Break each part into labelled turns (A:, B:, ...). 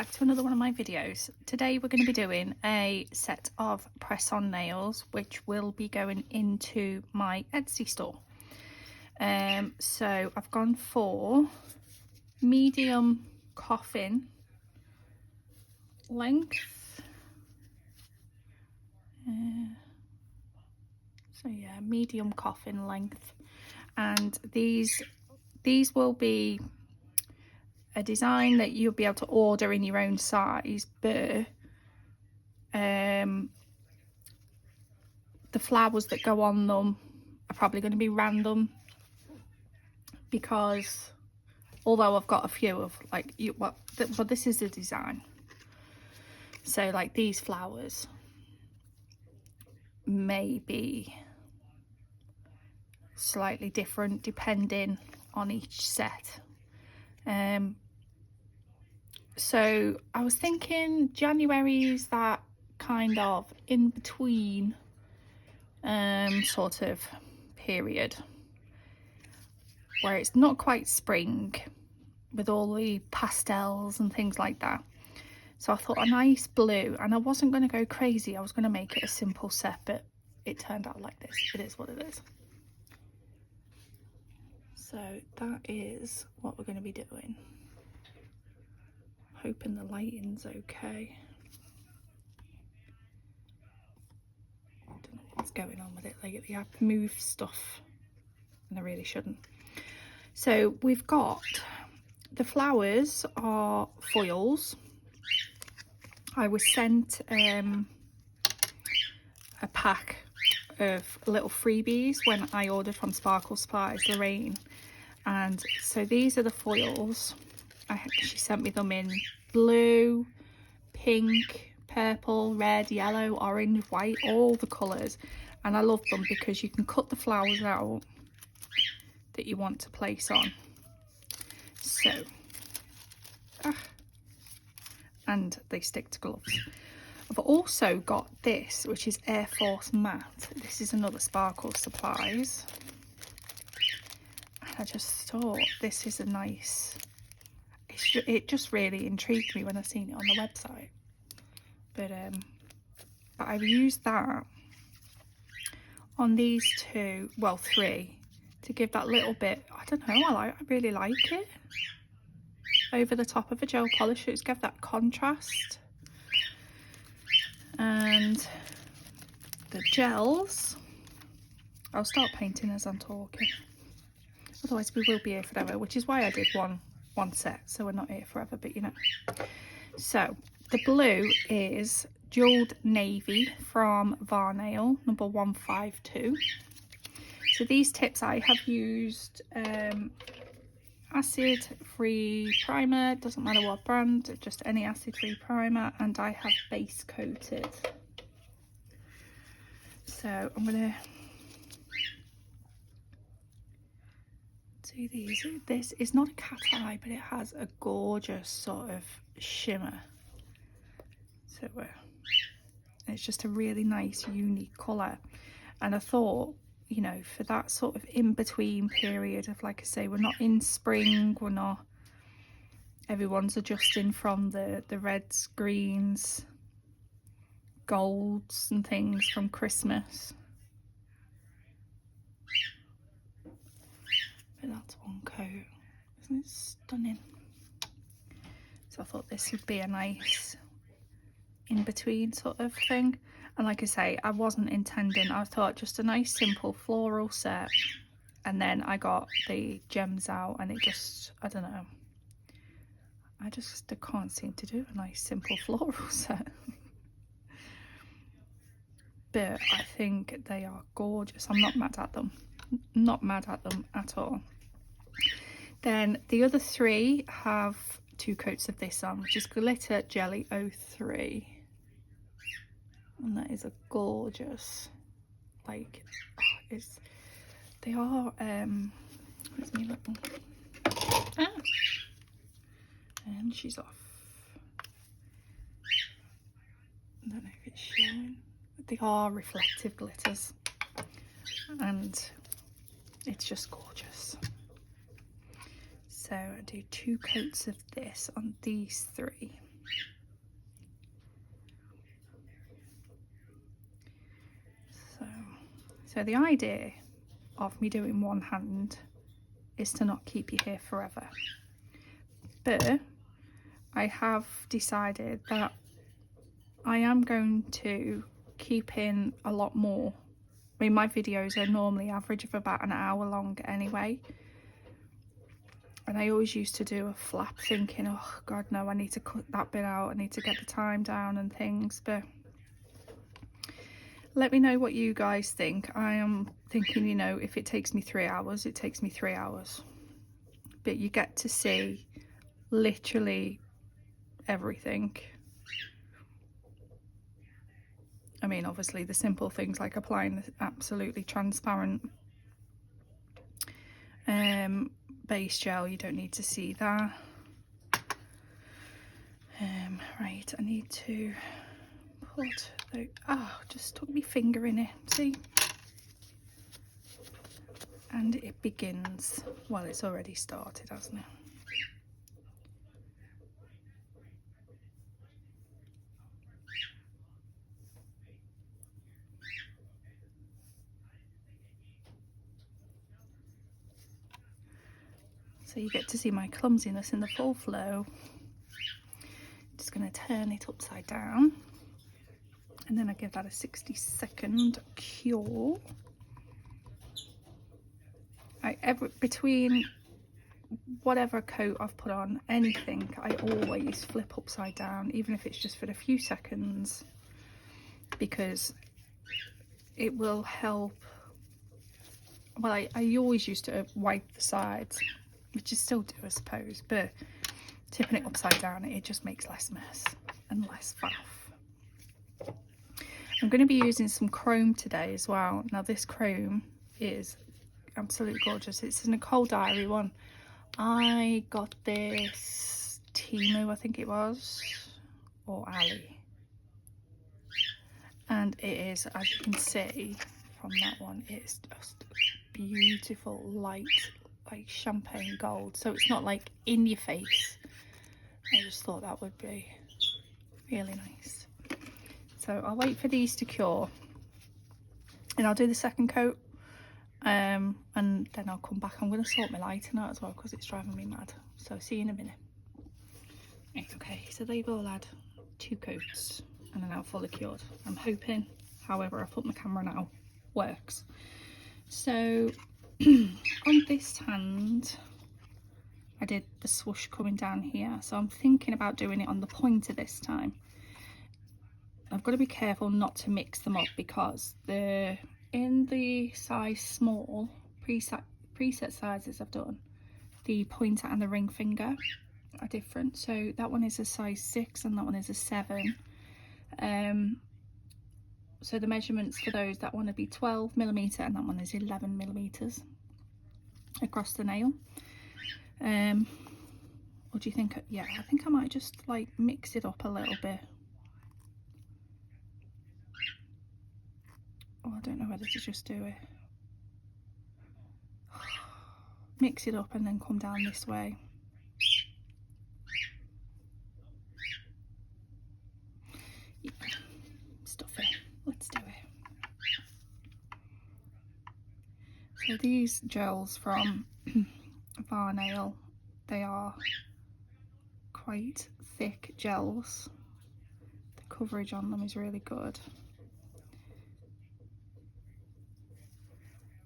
A: back to another one of my videos. Today we're going to be doing a set of press-on nails which will be going into my Etsy store. So I've gone for medium coffin length. So yeah, medium coffin length, and these will be a design that you'll be able to order in your own size, but the flowers that go on them are probably going to be random, because although I've got a few of like but this is the design. So like these flowers may be slightly different depending on each set. So I was thinking January's that kind of in between sort of period where it's not quite spring with all the pastels and things like that. So I thought a nice blue, and I wasn't going to go crazy. I was going to make it a simple set, but it turned out like this. It is what it is. So that is what we're going to be doing. Hoping the lighting's okay. I don't know what's going on with it lately. I've moved stuff and I really shouldn't. So we've got the flowers are foils. I was sent a pack of little freebies when I ordered from Sparkle Spies, Lorraine, and so these are the foils. She sent me them in blue, pink, purple, red, yellow, orange, white, all the colours, and I love them because you can cut the flowers out that you want to place on. So and they stick to gloves. I've also got this, which is Air Force Matte. This is another Sparkle Supplies, and I just thought this is a nice, it just really intrigued me when I seen it on the website. But I've used that on these two, well, three, to give that little bit, I don't know, I really like it, over the top of a gel polish. It's give that contrast. And the gels, I'll start painting as I'm talking, otherwise we will be here forever, which is why I did one set, so we're not here forever, but you know. So the blue is Jeweled Navy from Varnail, number 152. So these tips I have used acid free primer, doesn't matter what brand, just any acid free primer, and I have base coated. So I'm gonna do these. This is not a cat eye, but it has a gorgeous sort of shimmer. So it's just a really nice unique colour, and I thought, you know, for that sort of in-between period of, like I say, we're not in spring, we're not, everyone's adjusting from the reds, greens, golds and things from Christmas. But that's one coat. Isn't it stunning? So I thought this would be a nice in-between sort of thing. And like I say, I wasn't intending, I thought just a nice simple floral set, and then I got the gems out and it just, I don't know, I can't seem to do a nice simple floral set. But I think they are gorgeous. I'm not mad at them, not mad at them at all. Then the other three have 2 coats of this on, which is Glitter Jelly 03. And that is a gorgeous, like, they are, where's my little, and she's off. I don't know if it's showing. They are reflective glitters, and it's just gorgeous. So I do 2 coats of this on these 3. So the idea of me doing one hand is to not keep your hair forever, but I have decided that I am going to keep in a lot more. I mean, my videos are normally average of about an hour long anyway, and I always used to do a flap thinking, oh god no, I need to cut that bit out, I need to get the time down and things. But let me know what you guys think. I am thinking, you know, if it takes me 3 hours, it takes me 3 hours, but you get to see literally everything. I mean, obviously the simple things like applying the absolutely transparent base gel, you don't need to see that. Right, I need to put the, just stuck my finger in it, see? And it begins, well, it's already started, hasn't it? So you get to see my clumsiness in the full flow. Just going to turn it upside down, and then I give that a 60-second cure. Between whatever coat I've put on, anything, I always flip upside down, even if it's just for a few seconds, because it will help. Well, I always used to wipe the sides, which I still do, I suppose, but tipping it upside down, it just makes less mess and less faff. I'm going to be using some chrome today as well. Now this chrome is absolutely gorgeous. It's a Nicole Diary one. I got this Timu, I think it was, or Ali, and it is, as you can see from that one, it's just beautiful light, like champagne gold. So it's not like in your face. I just thought that would be really nice. So I'll wait for these to cure, and I'll do the second coat, and then I'll come back. I'm going to sort my lighting out as well because it's driving me mad. So see you in a minute. Okay, so they've all had 2 coats and are now fully cured. I'm hoping, however, I put my camera now, works. So on this hand, I did the swoosh coming down here, so I'm thinking about doing it on the pointer this time. I've got to be careful not to mix them up, because in the size small preset sizes I've done, the pointer and the ring finger are different. So that one is a size 6 and that one is a 7. So the measurements for those, that one would be 12mm and that one is 11mm across the nail. What do you think? Yeah, I think I might just like mix it up a little bit. Oh, I don't know whether to just do it. Mix it up and then come down this way. Yeah. Stuff it. Let's do it. So these gels from Varnail, they are quite thick gels. The coverage on them is really good.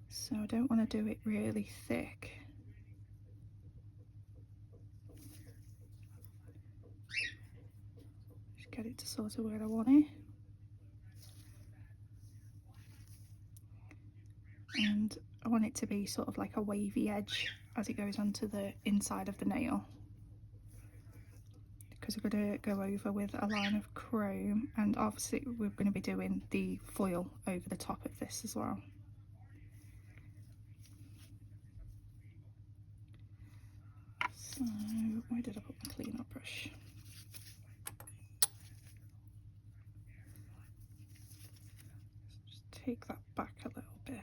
A: So I don't want to do it really thick. Just get it to sort of where I want it. And I want it to be sort of like a wavy edge as it goes onto the inside of the nail, because we're going to go over with a line of chrome, and obviously we're going to be doing the foil over the top of this as well. So where did I put my cleanup brush? Just take that back a little bit.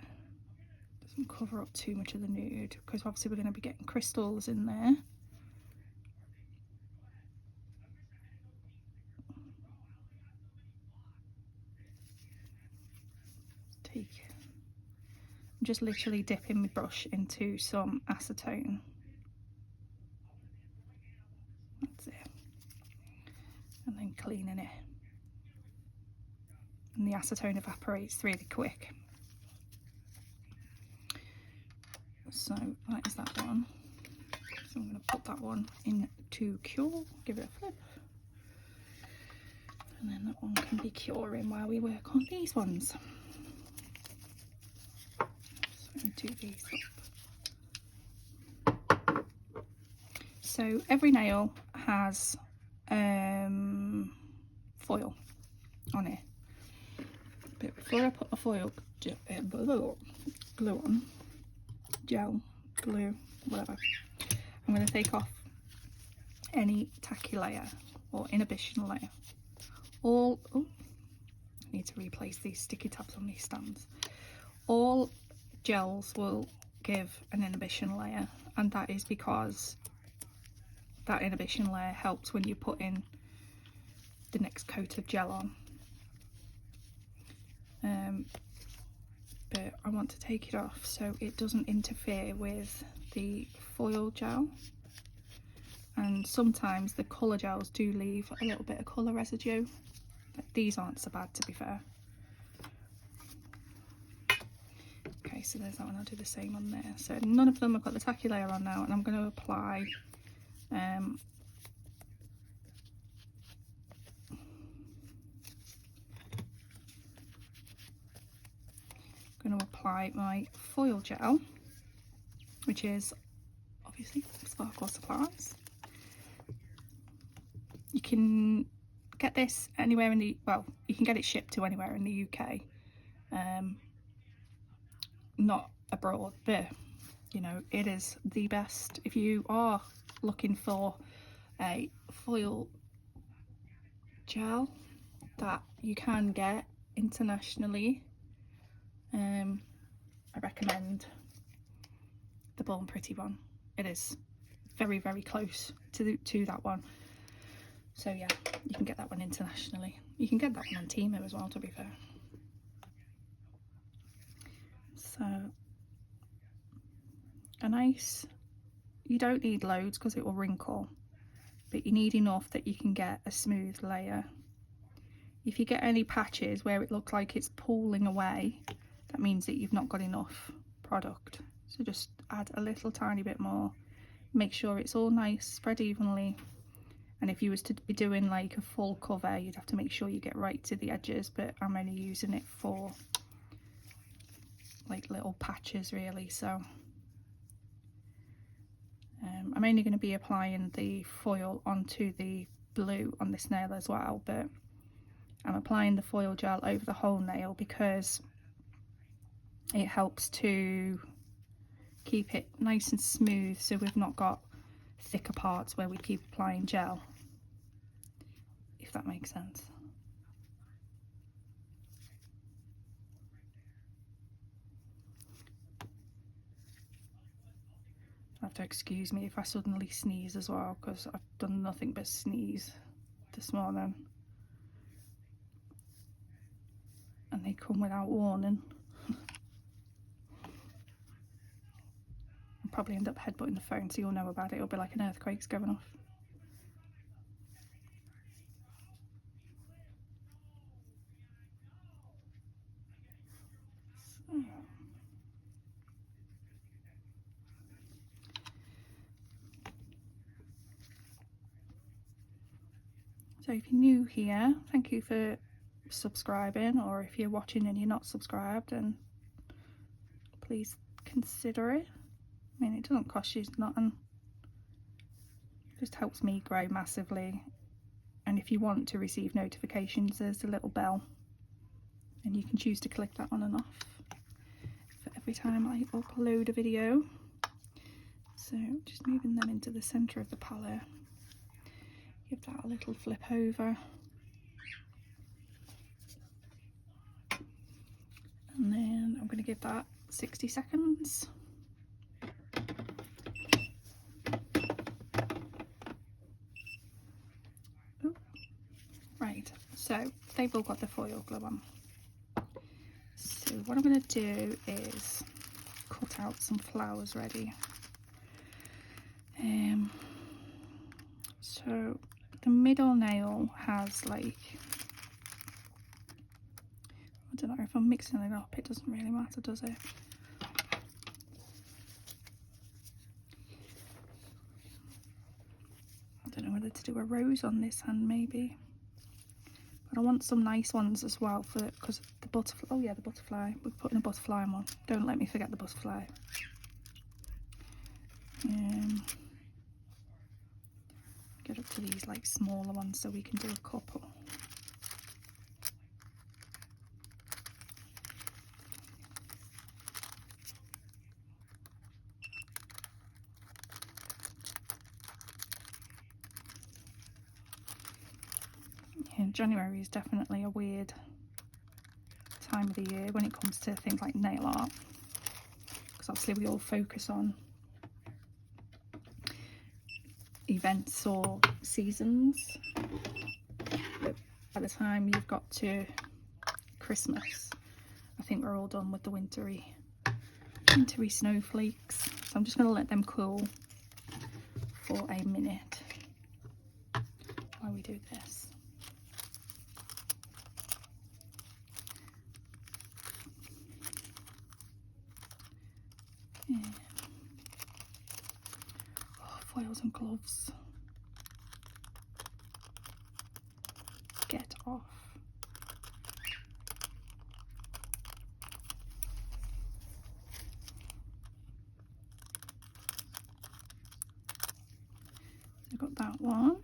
A: Doesn't cover up too much of the nude, because obviously we're going to be getting crystals in there. Take I'm just literally dipping my brush into some acetone. That's it. And then cleaning it. And the acetone evaporates really quick. So that is that one. So I'm going to put that one into cure, give it a flip. And then that one can be curing while we work on these ones. So I'm going to do these up. So every nail has foil on it. But before I put my foil glue on, gel, glue, whatever, I'm going to take off any tacky layer or inhibition layer. I need to replace these sticky tabs on these stands. All gels will give an inhibition layer, and that is because that inhibition layer helps when you put in the next coat of gel on. But I want to take it off so it doesn't interfere with the foil gel. And sometimes the colour gels do leave a little bit of colour residue. But these aren't so bad, to be fair. Okay, so there's that one. I'll do the same on there. So none of them have got the tacky layer on now, and I'm going to apply my foil gel, which is obviously Sparkle Supplies. You can get this anywhere in the, well, you can get it shipped to anywhere in the UK, not abroad, but you know, it is the best if you are looking for a foil gel that you can get internationally. I recommend the Born Pretty one. It is very, very close to that one. So yeah, you can get that one internationally. You can get that one on Temu as well, to be fair. So a nice, you don't need loads because it will wrinkle, but you need enough that you can get a smooth layer. If you get any patches where it looks like it's pooling away, that means that you've not got enough product. So just add a little tiny bit more. Make sure it's all nice, spread evenly. And if you was to be doing like a full cover, you'd have to make sure you get right to the edges, but I'm only using it for like little patches really. So I'm only going to be applying the foil onto the blue on this nail as well, but I'm applying the foil gel over the whole nail because it helps to keep it nice and smooth, so we've not got thicker parts where we keep applying gel, if that makes sense. You have to excuse me if I suddenly sneeze as well, because I've done nothing but sneeze this morning, and they come without warning. I'll probably end up headbutting the phone, so you'll know about it. It'll be like an earthquake's going off. So if you're new here, thank you for subscribing, or if you're watching and you're not subscribed, then please consider it. I mean, it doesn't cost you nothing. It just helps me grow massively. And if you want to receive notifications, there's a little bell, and you can choose to click that on and off for every time I upload a video. So just moving them into the centre of the palette. Give that a little flip over. And then I'm going to give that 60 seconds. Ooh. Right, so they've all got the foil glue on. So what I'm going to do is out some flowers ready. So the middle nail has like, I don't know if I'm mixing it up, it doesn't really matter, does it? I don't know whether to do a rose on this hand maybe. But I want some nice ones as well for it, because the butterfly, oh yeah, the butterfly, we're putting a butterfly on one. Don't let me forget the butterfly. Get up to these like smaller ones so we can do a couple. Yeah, January is definitely a weird time of the year when it comes to things like nail art, because obviously we all focus on events or seasons, but by the time you've got to Christmas, I think we're all done with the wintry snowflakes. So I'm just going to let them cool for a minute while we do this. Yeah. Oh, foils and gloves. Get off. I got that one.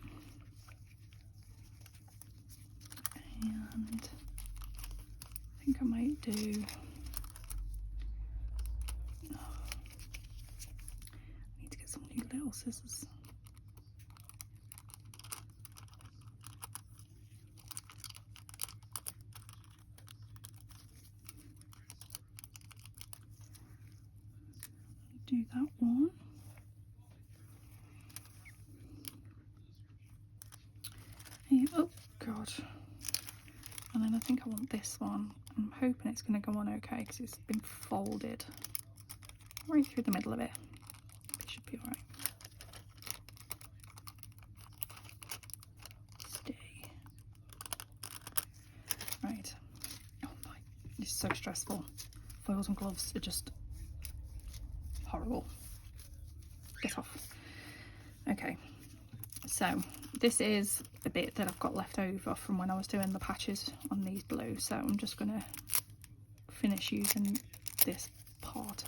A: And I think I might do, I need to get some new little scissors. Do that one. And, oh god. And then I think I want this one. I'm hoping it's going to go on okay because it's been folded right through the middle of it. It should be alright. Stay. Right. Oh my, this is so stressful. Foils and gloves are just horrible. Get off. Okay, so this is the bit that I've got left over from when I was doing the patches on these blue, so I'm just going to finish using this part.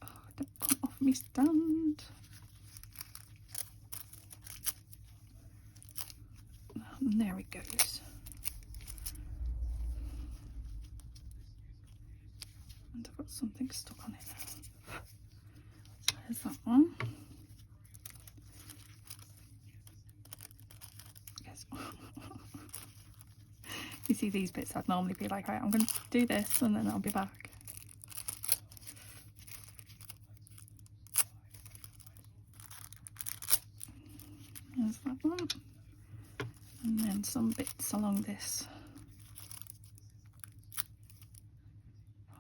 A: Oh, don't come off me stand. And there it goes. And I've got something stuck on it. So there's that one. You see these bits, I'd normally be like, right, I'm going to do this and then I'll be back. There's that one. And then some bits along this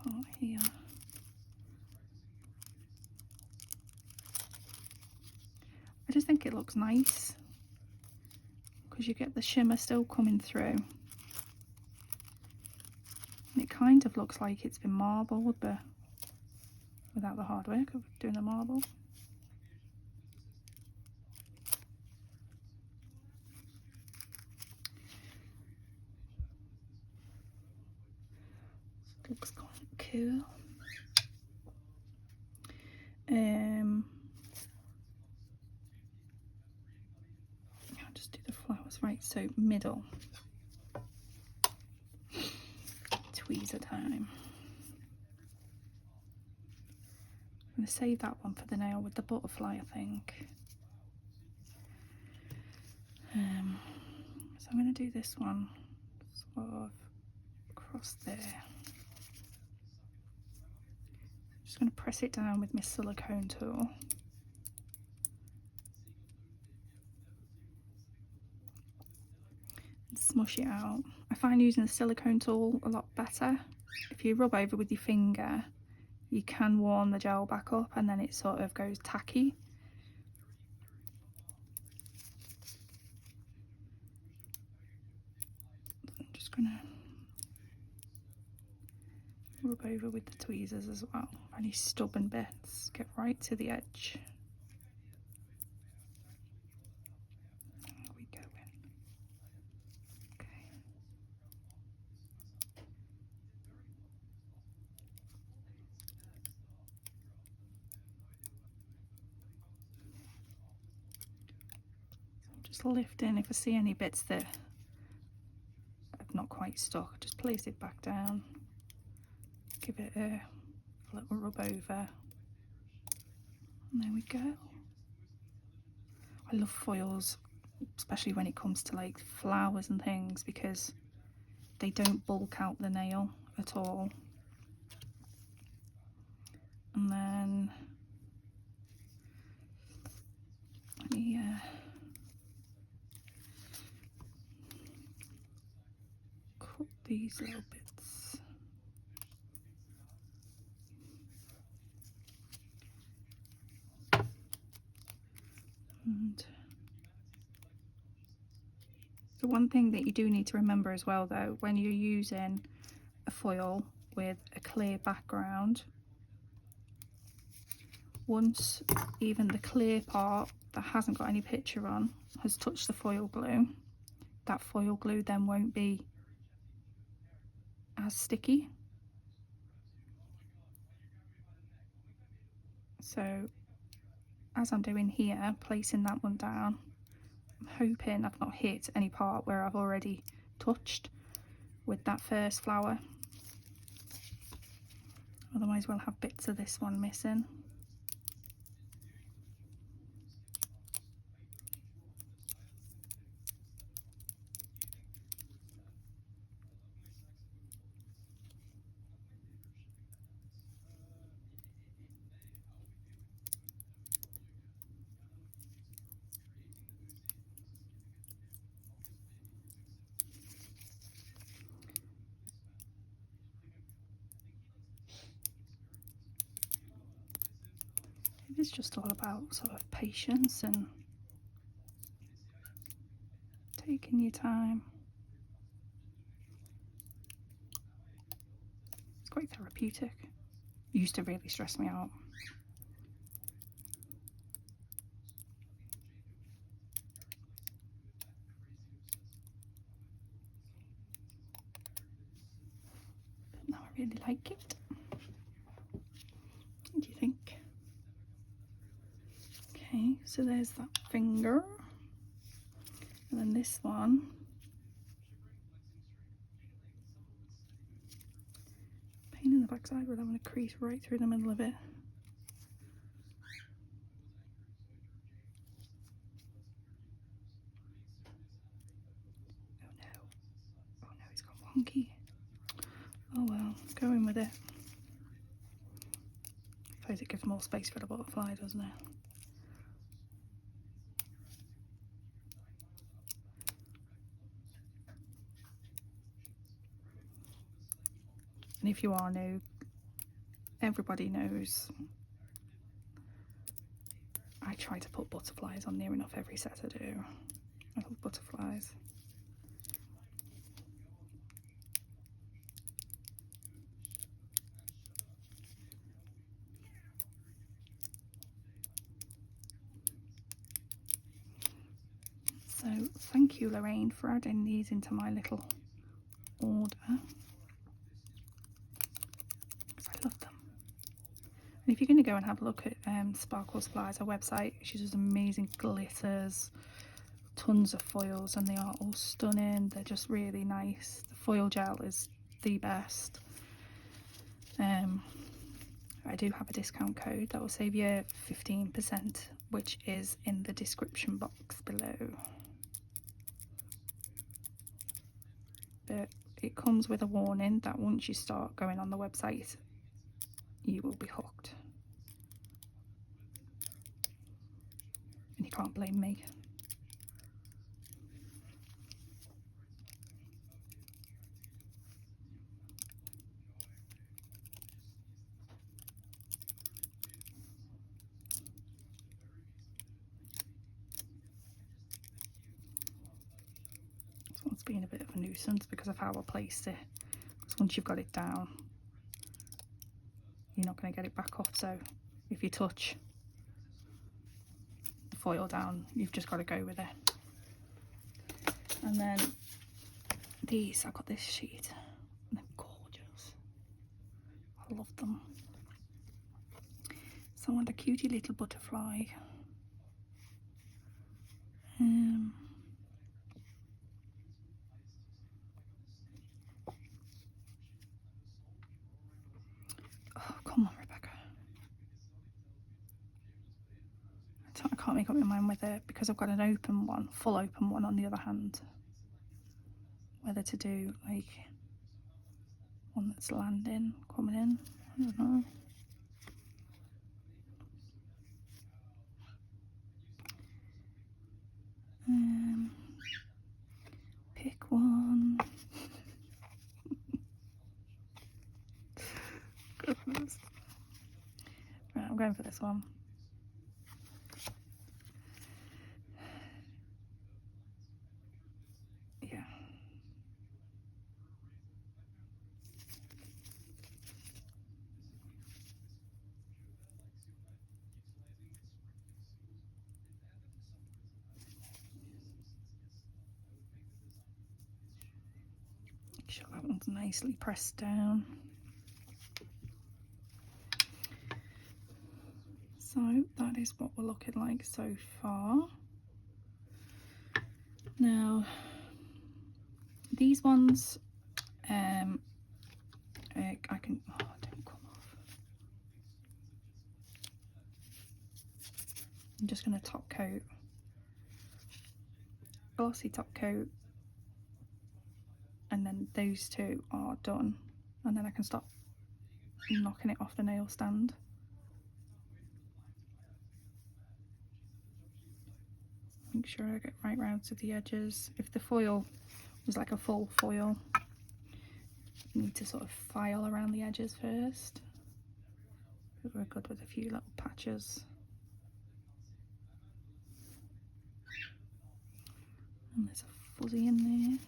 A: part here. I just think it looks nice because you get the shimmer still coming through. And it kind of looks like it's been marbled, but without the hard work of doing the marble. Looks quite cool. I'll just do the flowers right. So middle, tweezer time. I'm going to save that one for the nail with the butterfly, I think. So I'm going to do this one sort of across there. Just going to press it down with my silicone tool. And smush it out. I find using the silicone tool a lot better. If you rub over with your finger, you can warm the gel back up and then it sort of goes tacky. I'm just gonna rub over with the tweezers as well. Any stubborn bits, get right to the edge. There we go. Okay. So I'm just lifting. If I see any bits that have not quite stuck, just place it back down. Give it a little rub over. And there we go. I love foils, especially when it comes to like flowers and things, because they don't bulk out the nail at all. And then let me cut these little bits. And so one thing that you do need to remember as well though, when you're using a foil with a clear background, once even the clear part that hasn't got any picture on has touched the foil glue, that foil glue then won't be as sticky. So as I'm doing here, placing that one down, I'm hoping I've not hit any part where I've already touched with that first flower. Otherwise we'll have bits of this one missing. It's just all about sort of patience and taking your time. It's quite therapeutic. It used to really stress me out. But now I really like it. What do you think? Okay, so there's that finger. And then this one. Pain in the backside with having a crease right through the middle of it. Oh no. Oh no, it's got wonky. Oh well, going with it. I suppose it gives more space for the butterfly, doesn't it? And if you are new, everybody knows I try to put butterflies on near enough every set I do. I love butterflies. So thank you, Lorraine, for adding these into my little order. Because I love them. And if you're going to go and have a look at Sparkle Supplies, her website, she does amazing glitters, tons of foils, and they are all stunning. They're just really nice. The foil gel is the best. I do have a discount code that will save you 15%, which is in the description box below. But it comes with a warning that once you start going on the website, you will be hooked. And you can't blame me. being a bit of a nuisance because of how I placed it. Because once you've got it down, you're not going to get it back up. So if you touch the foil down, you've just got to go with it. And then these, I got this sheet. They're gorgeous. I love them. So I want a cutie little butterfly. Oh, come on, Rebecca. I can't make up my mind whether, because I've got an open one, full open one on the other hand, whether to do like one that's landing, coming in. I don't know. Pick one. Goodness. Right, I'm going for this one. Yeah. Make sure that one's nicely pressed down. So that is what we're looking like so far. Now, these ones, I can, oh, don't come off. I'm just going to top coat, glossy top coat, and then those two are done. And then I can stop knocking it off the nail stand. Make sure I get right round to the edges. If the foil was like a full foil, you need to sort of file around the edges first. We're good with a few little patches. And there's a fuzzy in there.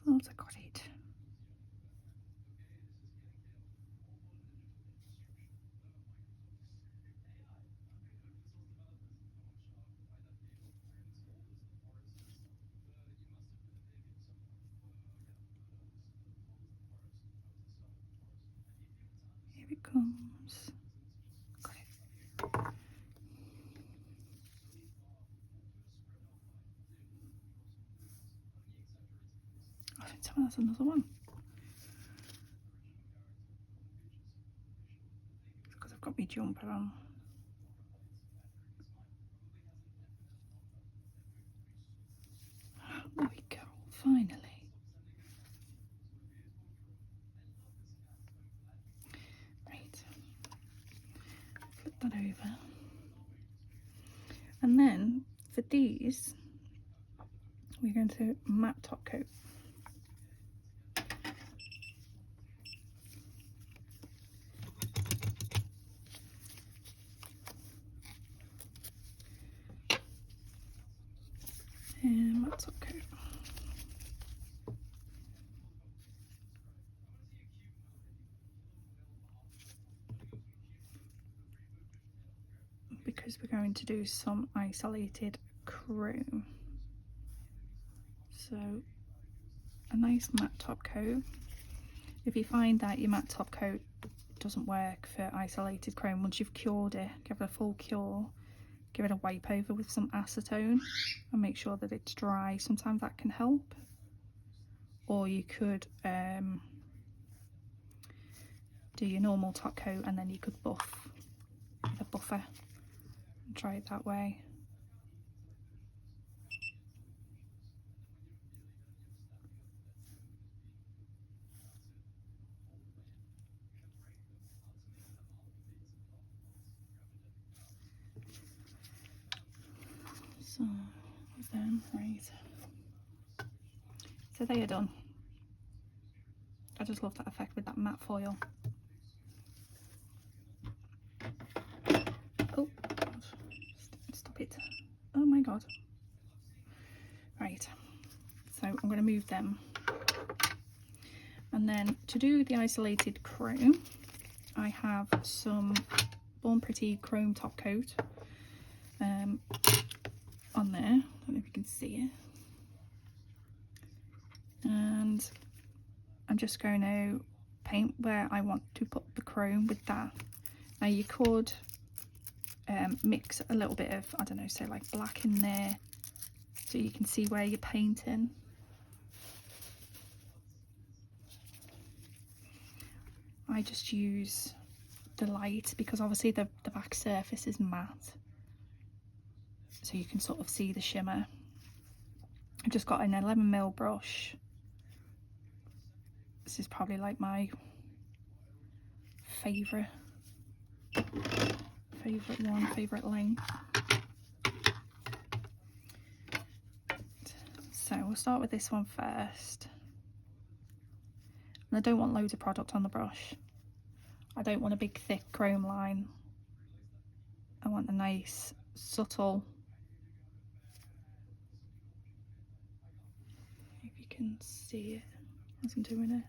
A: Thought I got it. Here it comes. Got it. I think that's another one. Because I've got my jumper on. There we go, finally. Right. Flip that over. And then for these, we're going to matte top coat. And matte top coat. Because we're going to do some isolated chrome. So a nice matte top coat. If you find that your matte top coat doesn't work for isolated chrome, once you've cured it, give it a full cure, give it a wipe over with some acetone and make sure that it's dry. Sometimes that can help. Or you could do your normal top coat and then you could buff with a buffer and try it that way. So with them, right. So they are done. I just love that effect with that matte foil. Oh, God. Stop it. Oh my God. Right, so I'm going to move them. And then to do the isolated chrome, I have some Born Pretty chrome top coat on there. I don't know if you can see it. And I'm just going to paint where I want to put the chrome with that. Now you could mix a little bit of, I don't know, say like black in there so you can see where you're painting. I just use the light because obviously the back surface is matte, so you can sort of see the shimmer. I've just got an 11mm brush. This is probably like my favourite length. So we'll start with this one first. And I don't want loads of product on the brush. I don't want a big thick chrome line. I want a nice subtle, if you can see it as I'm doing it.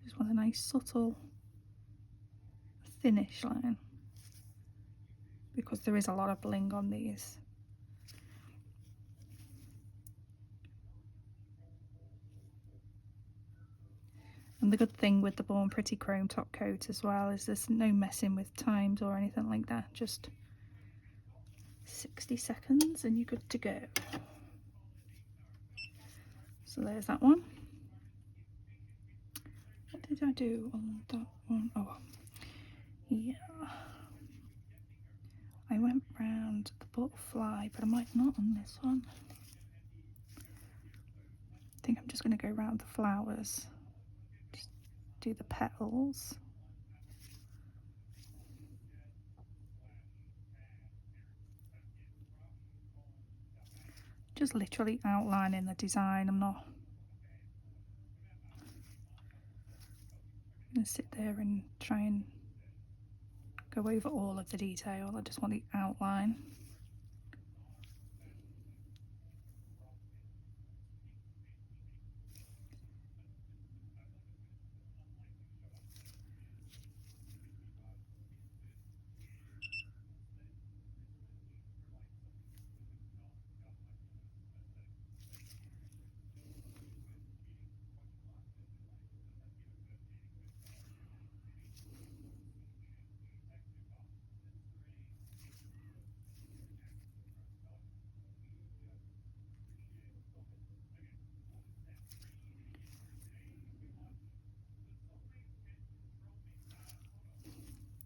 A: Just want a nice subtle thinnish line because there is a lot of bling on these. And the good thing with the Born Pretty chrome top coat as well is there's no messing with times or anything like that. Just 60 seconds and you're good to go. So there's that one. What did I do on that one? Oh, yeah. I went round the butterfly, but I might not on this one. I think I'm just going to go round the flowers. Just do the petals. Just literally outlining the design. I'm not going to sit there and try and go over all of the detail. I just want the outline.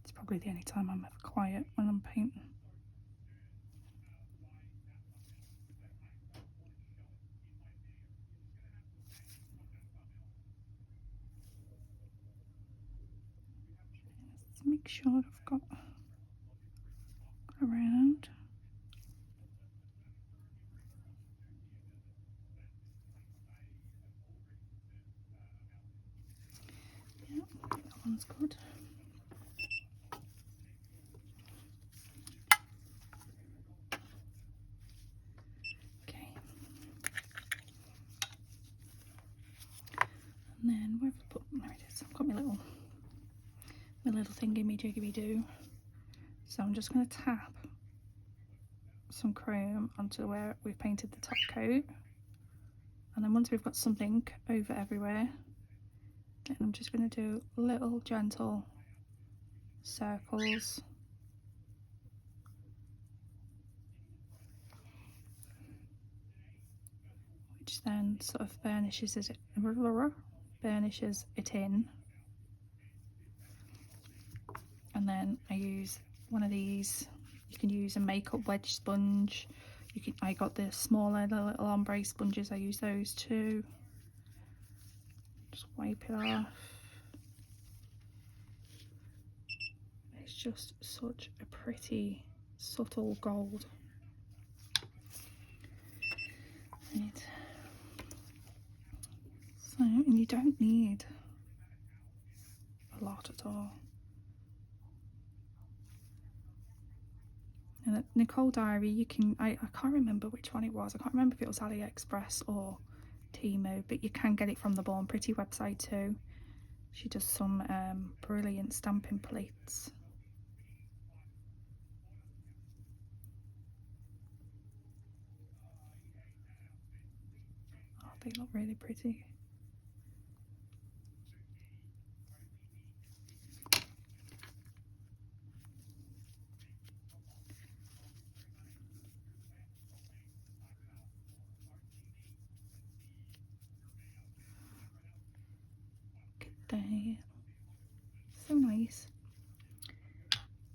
A: It's probably the only time I'm ever quiet when I'm painting. Let's make sure I've got around. Yeah, that one's good. Okay. And then where have I put? There it is. I've got my little thingy, me jiggly do. So I'm just going to tap some chrome onto where we've painted the top coat, and then once we've got something over everywhere, then I'm just going to do little gentle circles. Which then sort of burnishes it in. And then I use one of these. You can use a makeup wedge sponge. I got the smaller, the little ombre sponges. I use those too. Just wipe it off. It's just such a pretty subtle gold. Right. So, and you don't need a lot at all. And at Nicole Diary, you can, I can't remember which one it was. I can't remember if it was AliExpress or Temu, but you can get it from the Born Pretty website too. She does some brilliant stamping plates. Oh, they look really pretty. Look at that. So nice.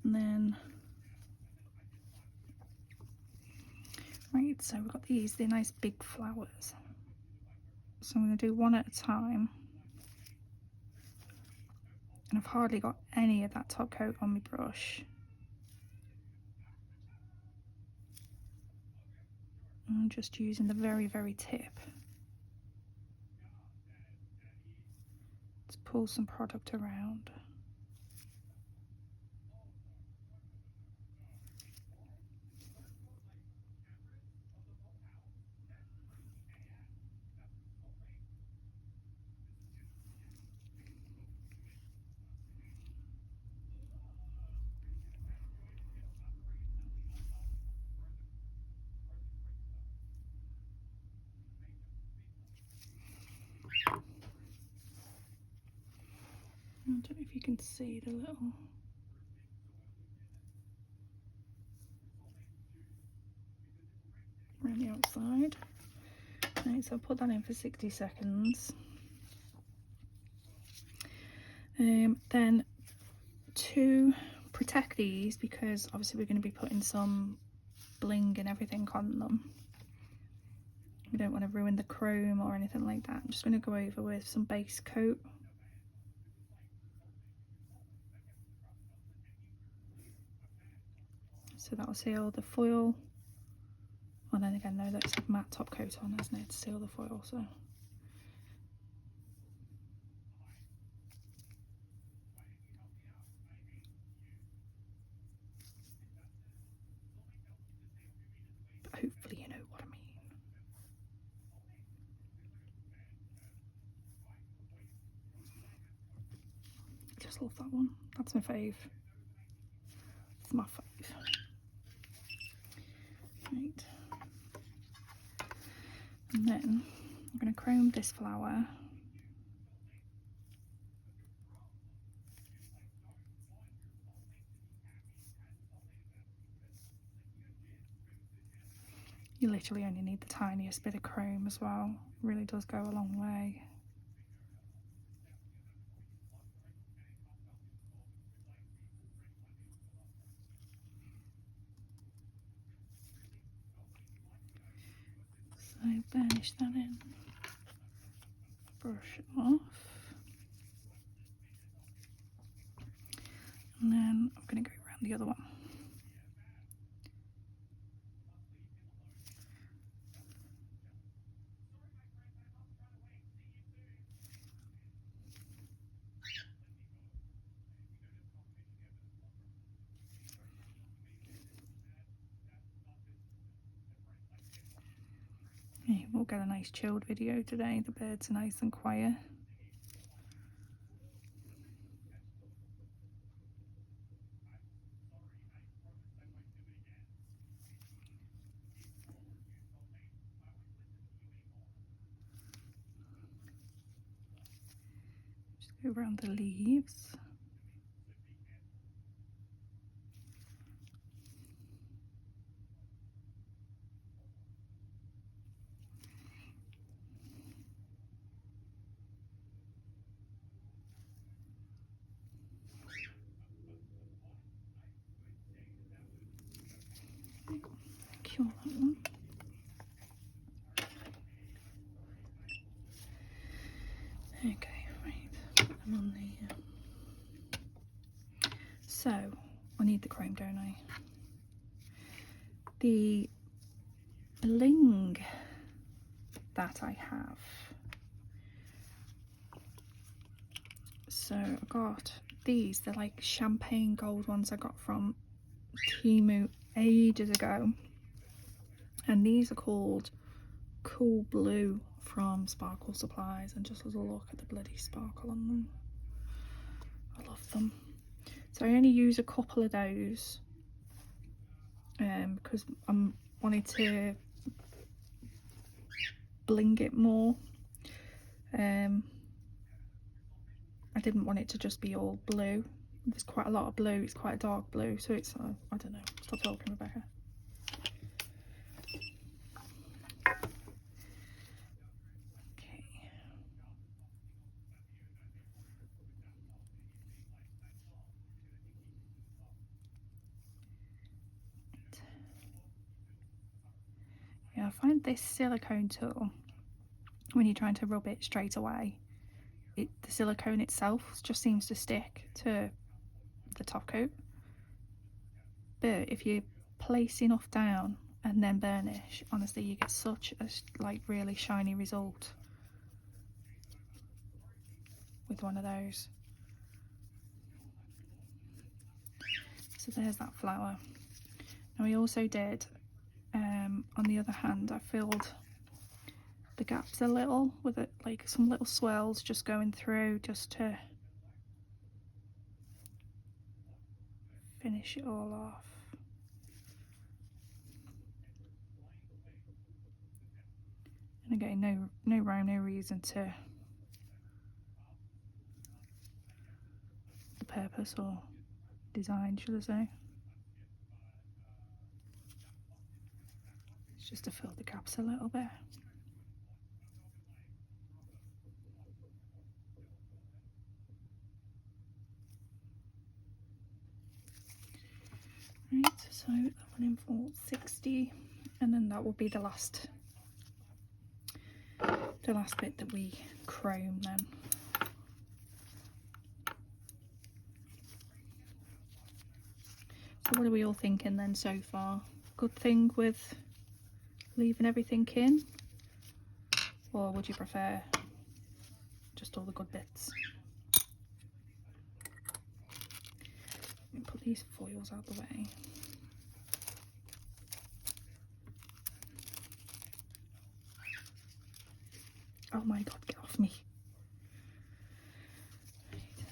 A: And then, right, so we've got these, they're nice big flowers. So I'm going to do one at a time. And I've hardly got any of that top coat on my brush. I'm just using the very, very tip to pull some product around. I don't know if you can see the little around the outside. Right, so I'll put that in for 60 seconds. Then to protect these, because obviously we're going to be putting some bling and everything on them, we don't want to ruin the chrome or anything like that. I'm just going to go over with some base coat. So that'll seal the foil. And then again, though, that's a matte top coat on, isn't it, to seal the foil, so. But hopefully you know what I mean. Just love that one. That's my fave. It's my fave. Right. And then I'm going to chrome this flower. You literally only need the tiniest bit of chrome as well. It really does go a long way. So burnish that in. Brush it off. And then I'm going to go around the other one. Okay, we'll get a nice chilled video today. The birds are nice and quiet. Just go around the leaves. Cure that one. Okay, right. Put them on there. So, I need the chrome, don't I? The bling that I have. So I got these, they're like champagne gold ones I got from Temu ages ago, and these are called Cool Blue from Sparkle Supplies, and just as a look at the bloody sparkle on them, I love them. So I only use a couple of those because I'm wanting to bling it more. I didn't want it to just be all blue. There's quite a lot of blue, it's quite a dark blue, so it's I don't know, stop talking, Rebecca. Okay. Yeah, I find this silicone tool, when you're trying to rub it straight away, the silicone itself just seems to stick to the top coat. But if you place enough down and then burnish, honestly, you get such a like really shiny result with one of those. So there's that flower. Now we also did, on the other hand, I filled the gaps a little with it, like some little swirls just going through, just to finish it all off. And again, no rhyme, no reason to the purpose or design, should I say. It's just to fill the gaps a little bit. Right, so that one in for 60, and then that will be the last bit that we chrome then. So what are we all thinking then so far? Good thing with leaving everything in, or would you prefer just all the good bits? Let me put these foils out the way. Oh my god, get off me. Right.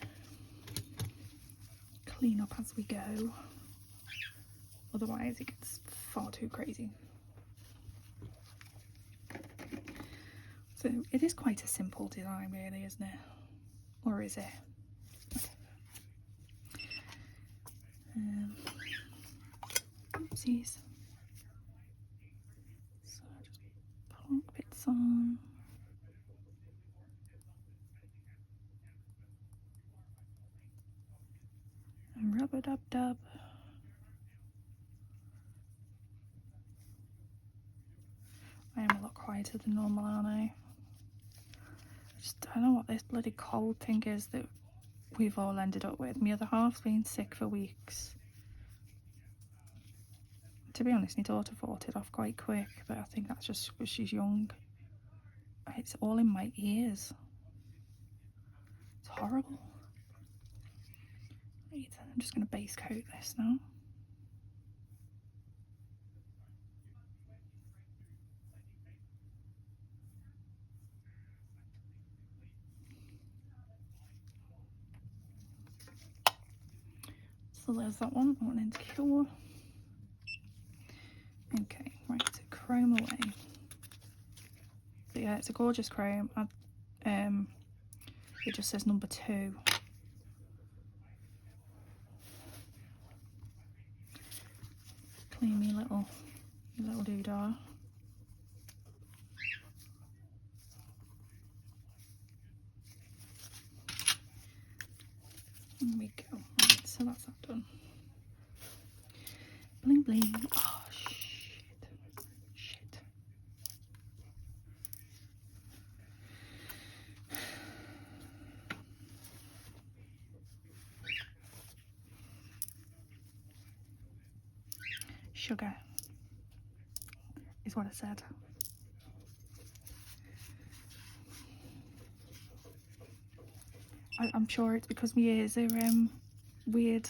A: Clean up as we go, otherwise it gets far too crazy. So it is quite a simple design really, isn't it? Or is it? Oopsies. So just plonk bits on. And rub-a-dub-dub. I am a lot quieter than normal, aren't I? I don't know what this bloody cold thing is that we've all ended up with. My other half's been sick for weeks. To be honest, my daughter fought it off quite quick, but I think that's just because she's young. It's all in my ears. It's horrible. Right, I'm just going to base coat this now. So there's that one. I want Insecure. Okay, right, so chrome away. But yeah, it's a gorgeous chrome. It just says number 2. Clean me little doodah. There we go. Right, so that's that done. Bling bling. Oh shit. Shit. Sugar is what I said. I'm sure it's because my ears are weird,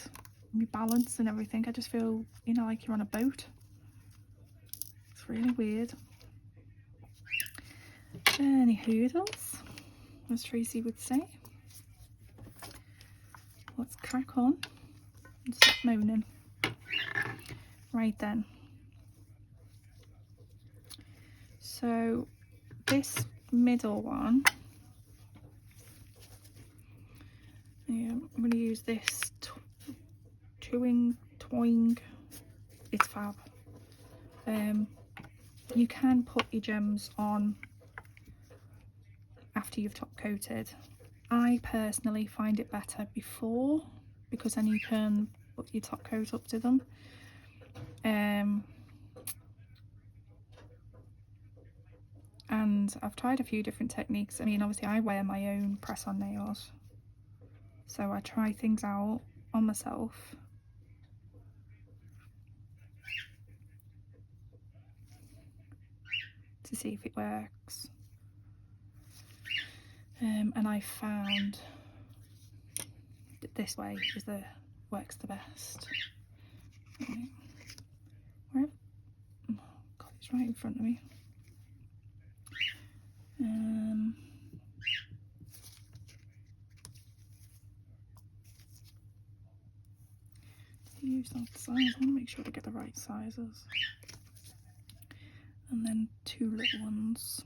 A: my balance and everything. I just feel, you know, like you're on a boat. It's really weird. Any hoodles, as Tracy would say. Let's crack on and stop moaning. Right then. So this middle one, I'm going to use this twing. It's fab. You can put your gems on after you've top coated. I personally find it better before, because then you can put your top coat up to them. And I've tried a few different techniques. I mean, obviously I wear my own press-on nails, so I try things out on myself. To see if it works. And I found that this way works the best. Where? Oh God, it's right in front of me. Use that size. I want to make sure to get the right sizes. And then 2 little ones.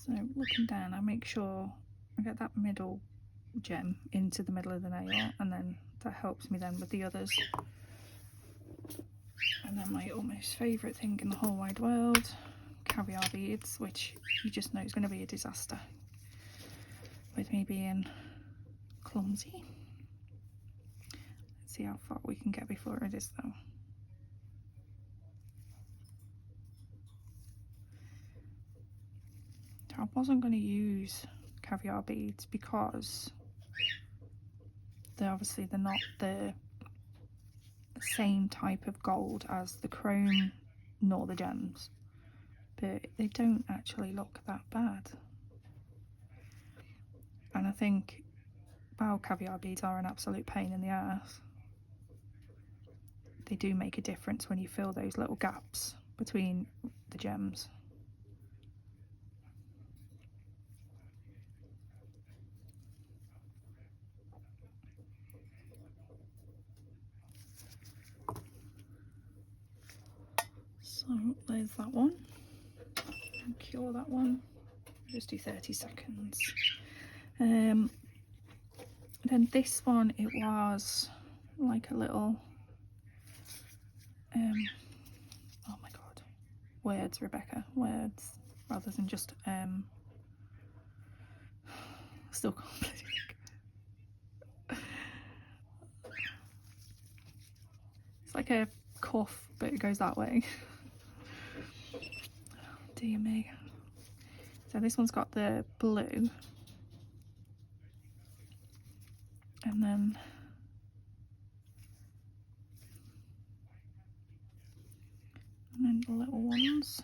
A: So looking down, I make sure I get that middle gem into the middle of the nail, and then that helps me then with the others. And then my almost favourite thing in the whole wide world, caviar beads, which you just know is going to be a disaster with me being clumsy. Let's see how far we can get before it is though. I wasn't going to use caviar beads because they're not the same type of gold as the chrome nor the gems, but they don't actually look that bad. And I think, while caviar beads are an absolute pain in the ass, they do make a difference when you fill those little gaps between the gems. So there's that one. And cure that one. Just do 30 seconds. Then this one, it was like a little oh my God, words, Rebecca, words, rather than just still can't believe it. It's like a cuff, but it goes that way. Dear me. So this one's got the blue, and then the little ones.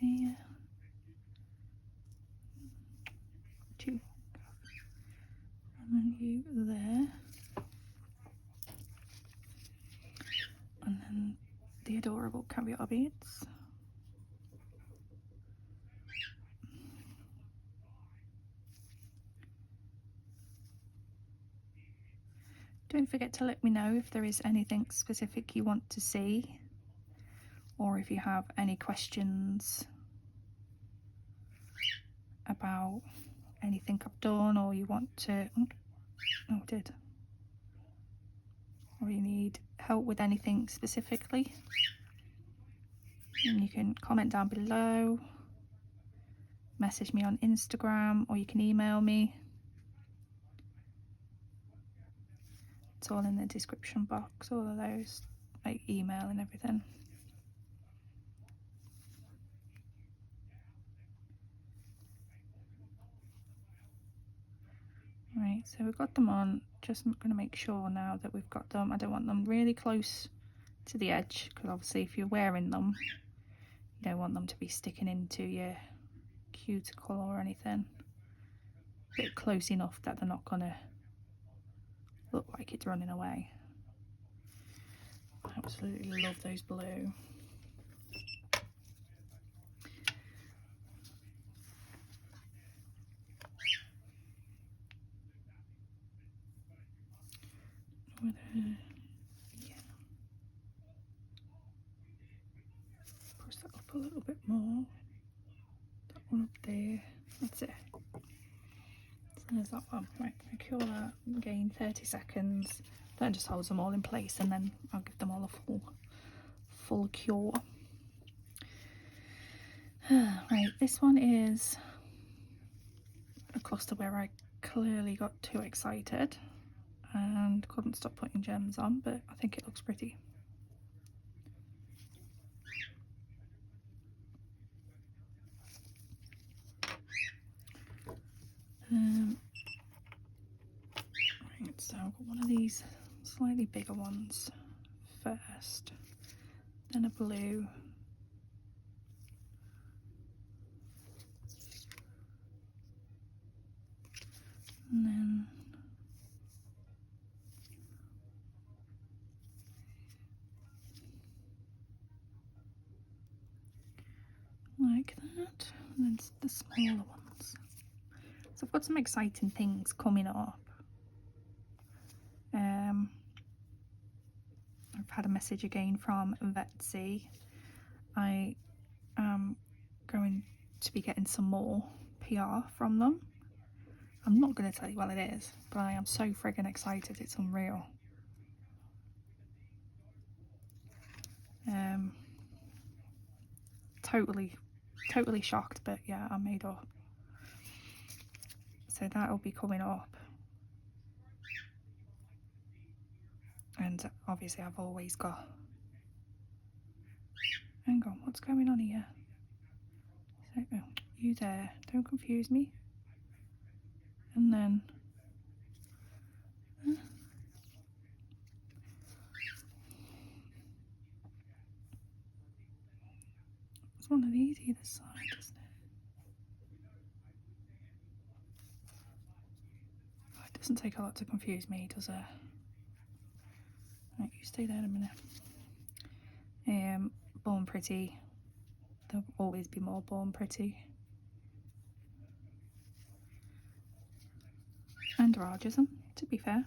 A: Yeah. 2. And then you there. And then the adorable caviar beads. Don't forget to let me know if there is anything specific you want to see, or if you have any questions about anything I've done, or you want to, or you need help with anything specifically. And you can comment down below, message me on Instagram, or you can email me. It's all in the description box, all of those like email and everything. Right, so we've got them on. Just going to make sure now that we've got them. I don't want them really close to the edge, because obviously if you're wearing them, you don't want them to be sticking into your cuticle or anything. A bit close enough that they're not going to look like it's running away. I absolutely love those blue. Yeah. Push that up a little bit more. That one up there. That's it. So there's that one. Right, I cure that. Again, 30 seconds. That just holds them all in place, and then I'll give them all a full cure. Right, this one is a cluster where I clearly got too excited and couldn't stop putting gems on, but I think it looks pretty. Right, so I've got one of these slightly bigger ones first, then a blue, and then like that, and then the smaller ones. So I've got some exciting things coming up. I've had a message again from Vettsy. I am going to be getting some more PR from them. I'm not going to tell you what it is, but I am so friggin' excited, it's unreal. Totally shocked, but yeah, I'm made up. So that'll be coming up. And obviously I've always got... Hang on, what's going on here? So, oh, you there, don't confuse me. And then... It's one of these either side, isn't it? Oh, it doesn't take a lot to confuse me, does it? Right, you stay there a minute. Born Pretty. There'll always be more Born Pretty. And Rarjsm, to be fair.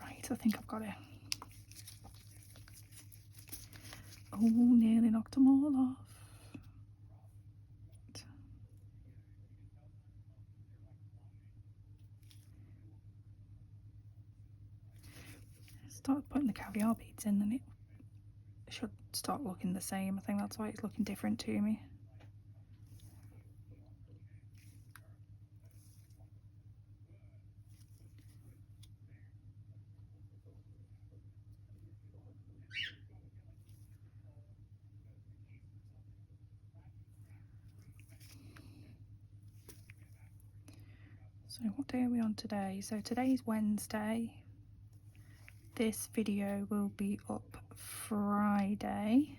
A: Right, I think I've got it. Oh, nearly knocked them all off. Start putting the caviar beads in and it should start looking the same. I think that's why it's looking different to me. So what day are we on today? So today's Wednesday. This video will be up Friday.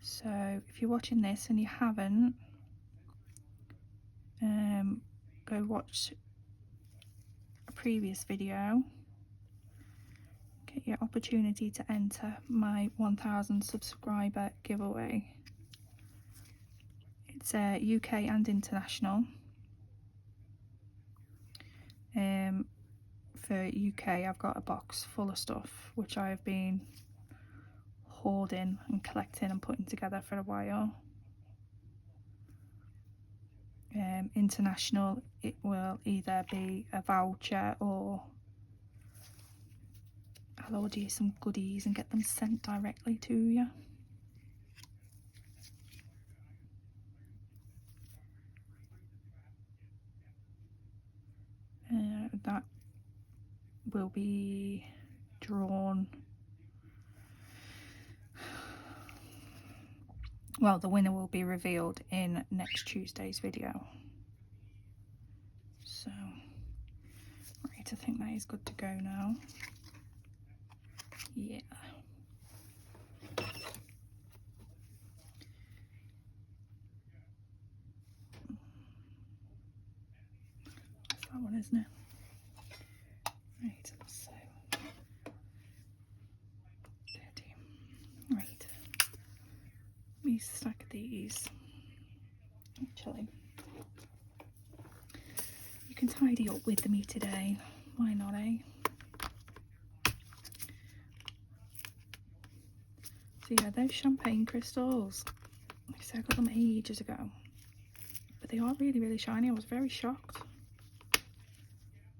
A: So if you're watching this and you haven't, go watch a previous video. Get your opportunity to enter my 1000 subscriber giveaway. It's UK and international. For UK, I've got a box full of stuff which I've been hoarding and collecting and putting together for a while. international, it will either be a voucher or I'll order you some goodies and get them sent directly to you. That will be drawn, well, the winner will be revealed in next Tuesday's video. So, right, I think that is good to go now. Yeah. That's that one, isn't it? Right, so 30. Right. Let me stack these. Actually, you can tidy up with me today. Why not, eh? So yeah, those champagne crystals, like I said, I got them ages ago, but they are really, really shiny. I was very shocked.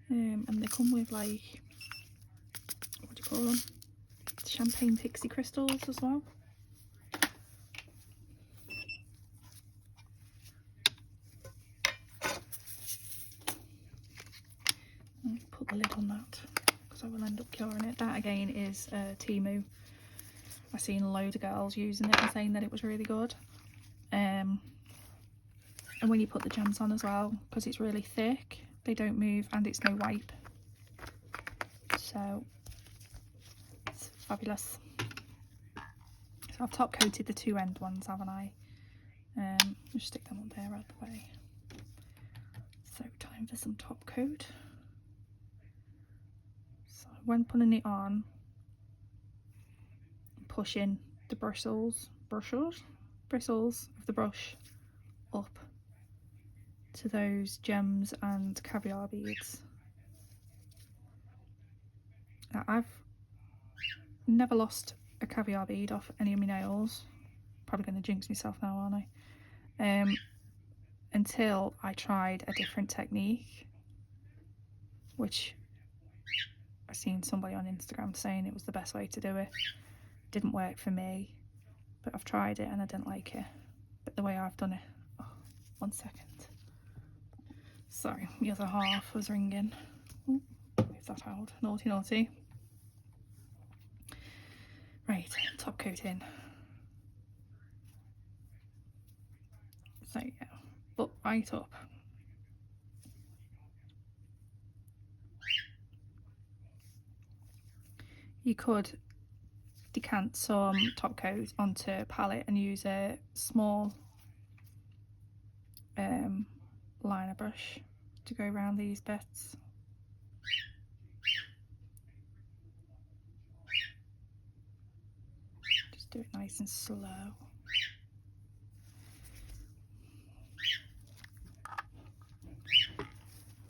A: And they come with, like, what do you call them? Champagne pixie crystals as well. I'll put the lid on that because I will end up curing it. That again is Temu. I've seen a load of girls using it and saying that it was really good. And when you put the gems on as well, because it's really thick, they don't move and it's no wipe. So it's fabulous. So I've top coated the two end ones, haven't I? Just stick them on there out the way. So time for some top coat. So when putting it on, pushing the bristles of the brush up to those gems and caviar beads. Now, I've never lost a caviar bead off any of my nails. Probably going to jinx myself now, aren't I? Until I tried a different technique, which I seen somebody on Instagram saying it was the best way to do it. Didn't work for me, but I've tried it and I didn't like it. But the way I've done it, oh, 1 second. Sorry, the other half was ringing. Oh, move that out. Naughty, naughty. Right, top coating. So yeah, but right up. You could decant some top coat onto a palette and use a small liner brush to go around these bits. Just do it nice and slow.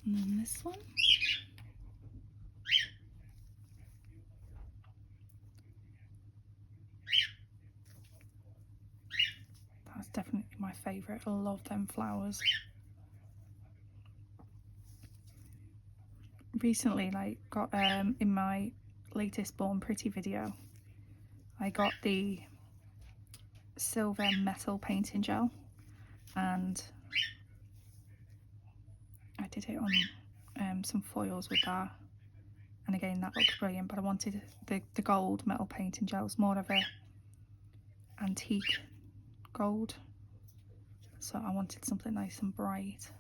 A: And then this one. That's definitely my favourite. I love them flowers. Recently, like, got in my latest Born Pretty video, I got the silver metal painting gel and I did it on some foils with that, and again that looked brilliant, but I wanted the gold metal painting gels, more of a antique gold, so I wanted something nice and bright.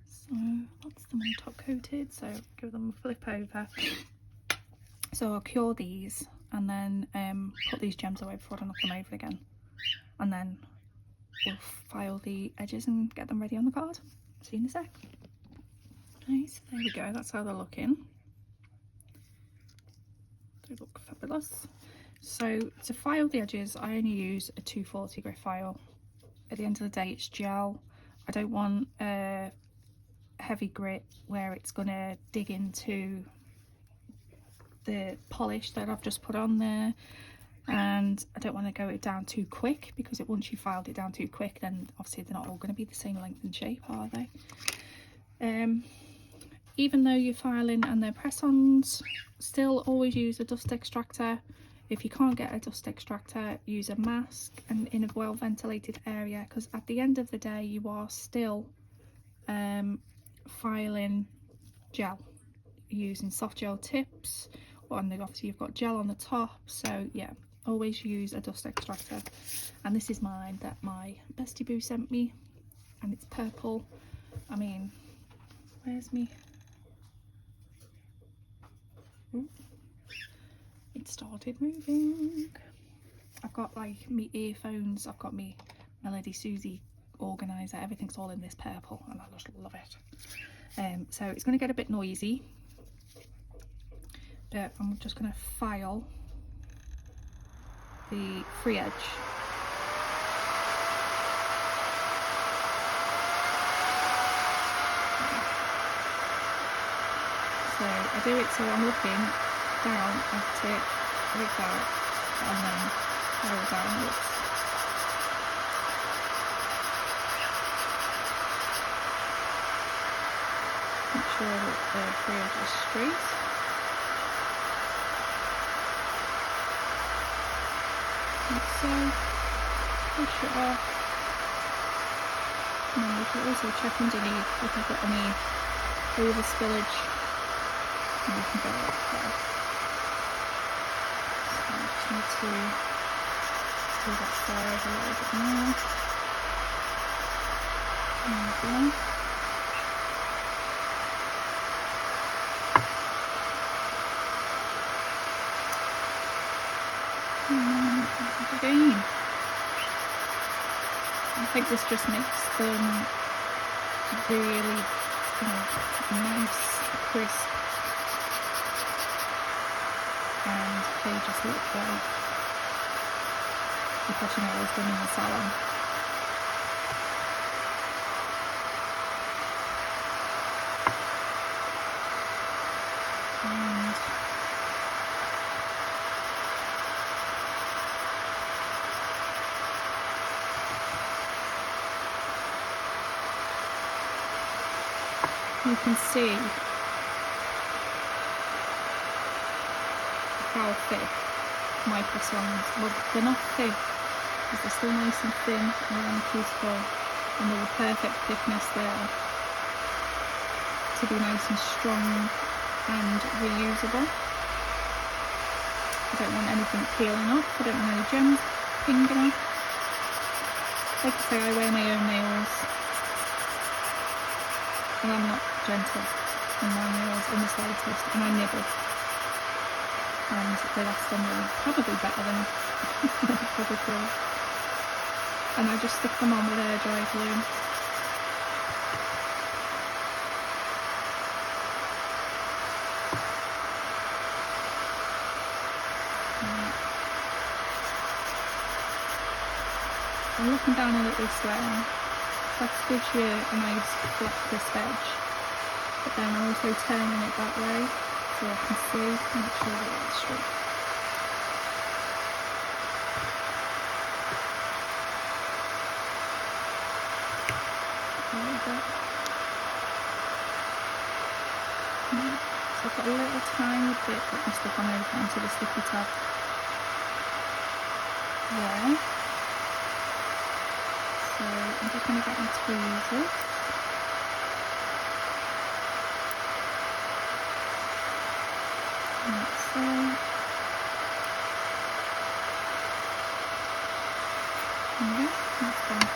A: So once them all top coated, so give them a flip over. So I'll cure these and then put these gems away before I knock them over again, and then we'll file the edges and get them ready on the card. See you in a sec. Okay, so there we go, that's how they're looking. They look fabulous. So to file the edges, I only use a 240 grit file. At the end of the day, it's gel. I don't want a heavy grit where it's gonna dig into the polish that I've just put on there. and I don't want to go it down too quick, because once you filed it down too quick, then obviously they're not all going to be the same length and shape, are they? Even though you're filing and they're press-ons, still always use a dust extractor. If you can't get a dust extractor, use a mask and in a well ventilated area, because at the end of the day you are still filing gel. You're using soft gel tips, and obviously you've got gel on the top, so yeah, always use a dust extractor. And this is mine that my bestie boo sent me, and it's purple. I mean, where's me? Ooh. It started moving. I've got like me earphones, I've got me MelodySusie organizer, everything's all in this purple and I just love it. So it's going to get a bit noisy, but I'm just going to file the free edge. So I do it so I'm looking down at it like that, and then file downwards. Make sure that the free edge is straight. Like so. Push it off. And then we can also check underneath if I've got any over spillage. And we can go up there. So I just need to do that side a little bit more. There we go. Again, I think this just makes them really, nice, crisp, and they just look like the cotton nails done in the salon. And you can see how thick my press-ons, well, they're not thick because they're still nice and thin around the cuticle, and they're the perfect thickness there to be nice and strong and reusable. I don't want anything peeling off, I don't want any gems pinging off. Like I say, I wear my own nails, and I'm not gentle in my nails in the slightest, and I nibble, and they last on me probably better than probably, and I just stick them on with air dry glue. I'm looking down on it this way. That gives you a nice flat crisp edge, but then I'm also turning it that way so I can see, make sure that it's straight. There we go. So I've got a little tiny bit that must have gone over onto the sticky tab there. So I'm just going to get my tweezers. Like so. Okay, that's done.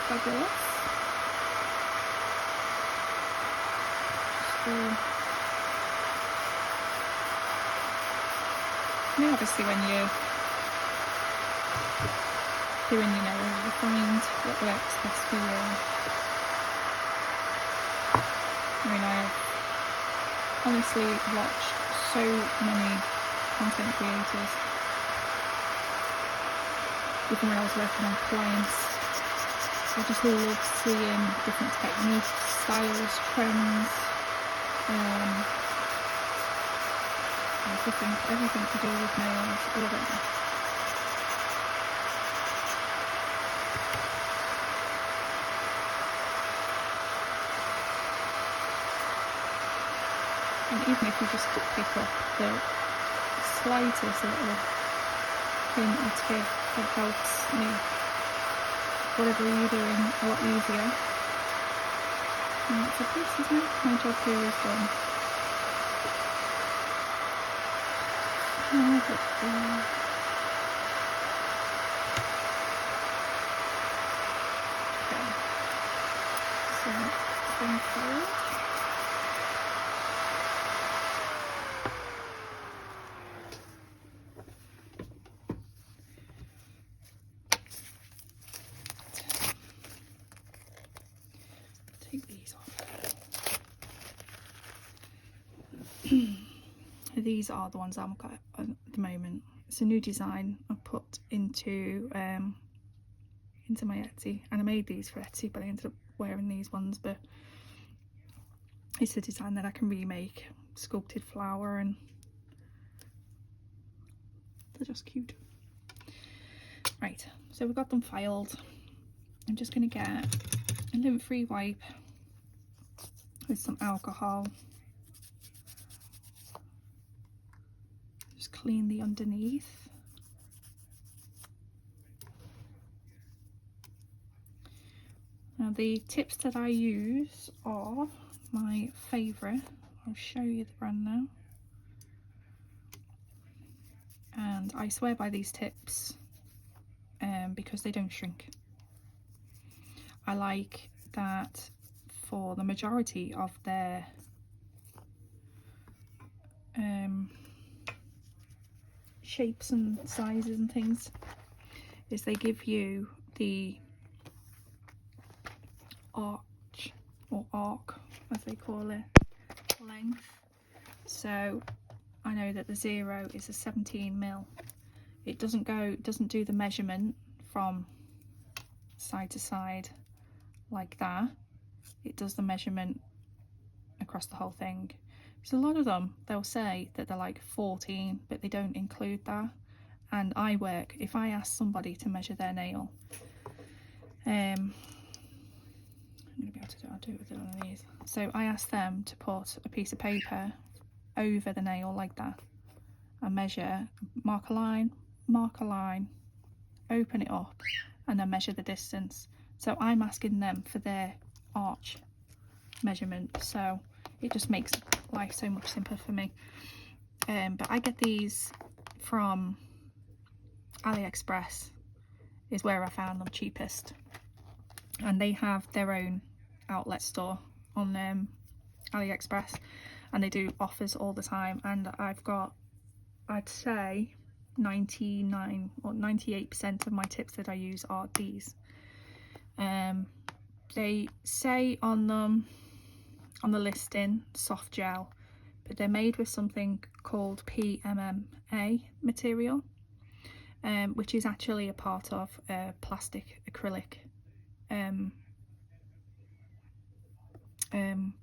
A: Fabulous. Yeah, obviously when you're doing your nails, you find what works best for you. I mean, I have honestly watched so many content creators, even when I was working on clients. I just love seeing different techniques, styles, trends, everything to do with nails. I love it. And even if you just pick up the slightest little hint or tip that helps make whatever you're doing a lot easier. And that's a piece, isn't it? My job here is done. Oh, but, okay. So, going forward. Take these off. These are the ones I've got at the moment. It's a new design I've put into my Etsy, and I made these for Etsy, but I ended up wearing these ones. But it's a design that I can remake, sculpted flower, and they're just cute. Right, so we've got them filed. I'm just going to get a lint-free wipe with some alcohol. Just clean the underneath. Now the tips that I use are my favourite. I'll show you the brand now. And I swear by these tips because they don't shrink. I like that for the majority of their shapes and sizes and things is they give you the arch or arc, as they call it, length. So I know that the 0 is a 17mm. It doesn't do the measurement from side to side like that. It does the measurement across the whole thing. So a lot of them, they'll say that they're like 14, but they don't include that. And if I ask somebody to measure their nail, I'm going to be able to do it, I'll do it with one of these. So I ask them to put a piece of paper over the nail like that and measure, mark a line, open it up, and then measure the distance. So I'm asking them for their arch measurement, so it just makes life so much simpler for me. But I get these from AliExpress, is where I found them cheapest, and they have their own outlet store on AliExpress, and they do offers all the time. And I've got, I'd say 99 or 98% of my tips that I use are these. They say on them, on the listing, soft gel, but they're made with something called PMMA material, which is actually a part of a plastic acrylic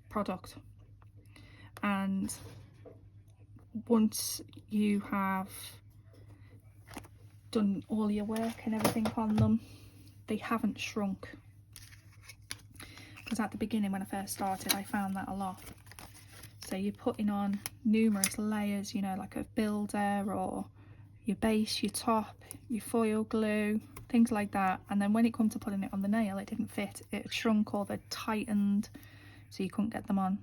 A: product. And once you have done all your work and everything on them, they haven't shrunk. Because at the beginning, when I first started, I found that a lot. So you're putting on numerous layers, you know, like a builder or your base, your top, your foil glue, things like that. And then when it comes to putting it on the nail, it didn't fit. It had shrunk or they'd tightened, so you couldn't get them on.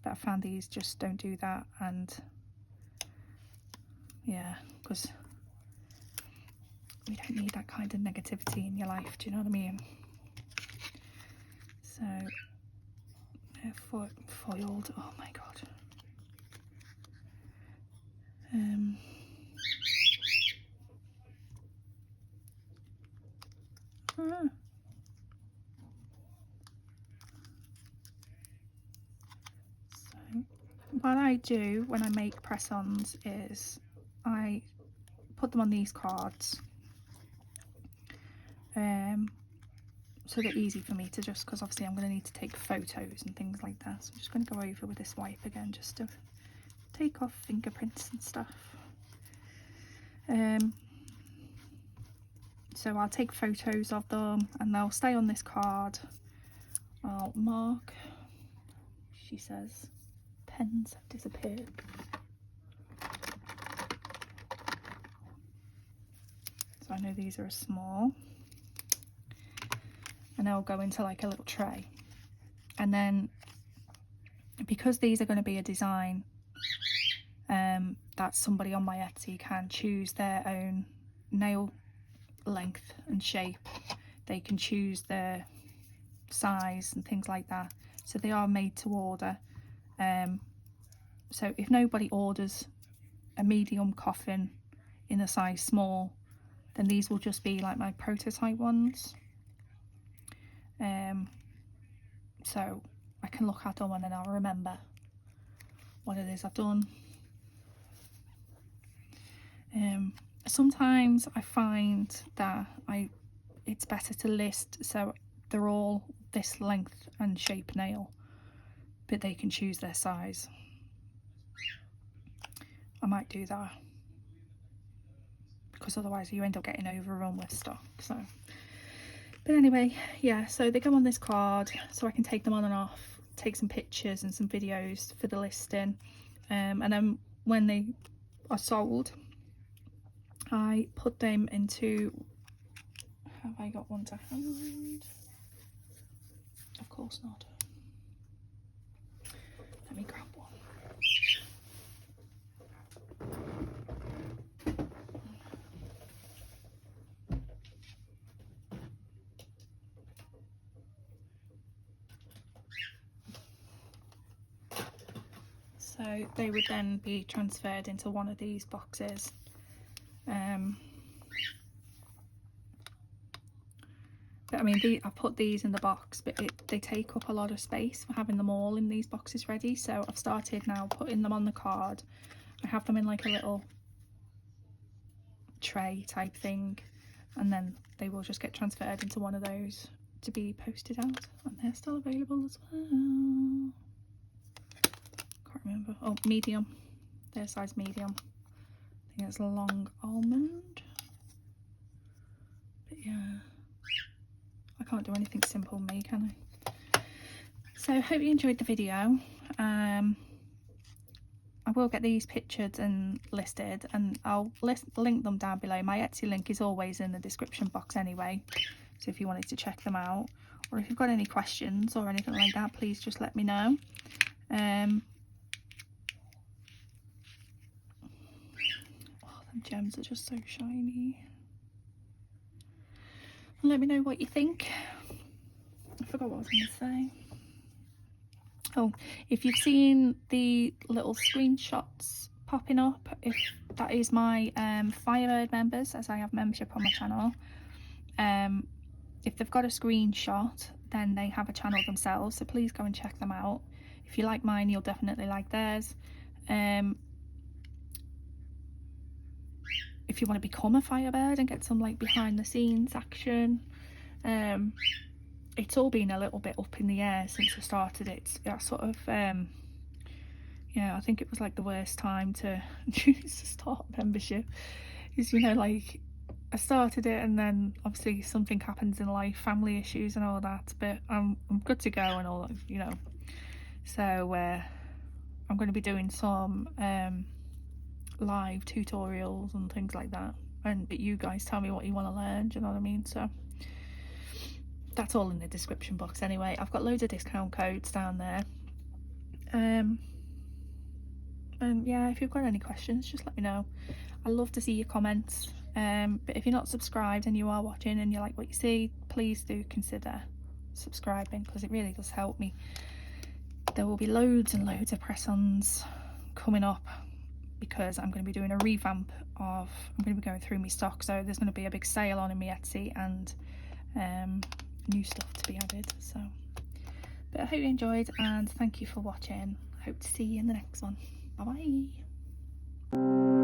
A: But I found these just don't do that. And yeah, because you don't need that kind of negativity in your life, do you know what I mean? So they're foiled. Oh my god. So what I do when I make press-ons is I put them on these cards, so they're easy for me to just, because obviously I'm going to need to take photos and things like that, so I'm just going to go over with this wipe again just to take off fingerprints and stuff. So I'll take photos of them and they'll stay on this card. I'll mark, she says pens have disappeared. So I know these are a small, and they'll go into like a little tray. And then because these are going to be a design that somebody on my Etsy can choose their own nail length and shape, they can choose their size and things like that, so they are made to order. So if nobody orders a medium coffin in a size small, then these will just be like my prototype ones. So I can look at them and then I'll remember what it is I've done. Sometimes I find that it's better to list so they're all this length and shape nail, but they can choose their size. I might do that, because otherwise you end up getting overrun with stock. So, but anyway, yeah, so they go on this card so I can take them on and off, take some pictures and some videos for the listing, and then when they are sold, I put them into, have I got one to hand? Of course not. Let me grab one. So they would then be transferred into one of these boxes. But I mean, I put these in the box, but they take up a lot of space for having them all in these boxes ready. So I've started now putting them on the card. I have them in like a little tray type thing, and then they will just get transferred into one of those to be posted out, and they're still available as well. Can't remember. Oh, medium. They're size medium. I think it's long almond. But yeah, I can't do anything simple, me, can I? So I hope you enjoyed the video. I will get these pictured and listed, and I'll link them down below. My Etsy link is always in the description box anyway, so if you wanted to check them out, or if you've got any questions or anything like that, please just let me know. Oh, the gems are just so shiny. And let me know what you think. I forgot what I was going to say. Oh, if you've seen the little screenshots popping up, if that is my Firebird members, as I have membership on my channel, if they've got a screenshot, then they have a channel themselves, so please go and check them out. If you like mine, you'll definitely like theirs. If you want to become a Firebird and get some like behind the scenes action, it's all been a little bit up in the air since I started it. That sort of, yeah, I think it was like the worst time to choose to start membership. Is, you know, like I started it and then obviously something happens in life, family issues and all that, but I'm good to go and all that, you know. So I'm going to be doing some live tutorials and things like that, but you guys tell me what you want to learn, do you know what I mean? So that's all in the description box anyway. I've got loads of discount codes down there, and yeah, if you've got any questions, just let me know. I love to see your comments, but if you're not subscribed and you are watching and you like what you see, please do consider subscribing, because it really does help me. There will be loads and loads of press-ons coming up, because I'm going to be doing a revamp of, I'm going to be going through my stock, so there's going to be a big sale on in my Etsy, and new stuff to be added. So, but I hope you enjoyed, and thank you for watching. Hope to see you in the next one. Bye bye.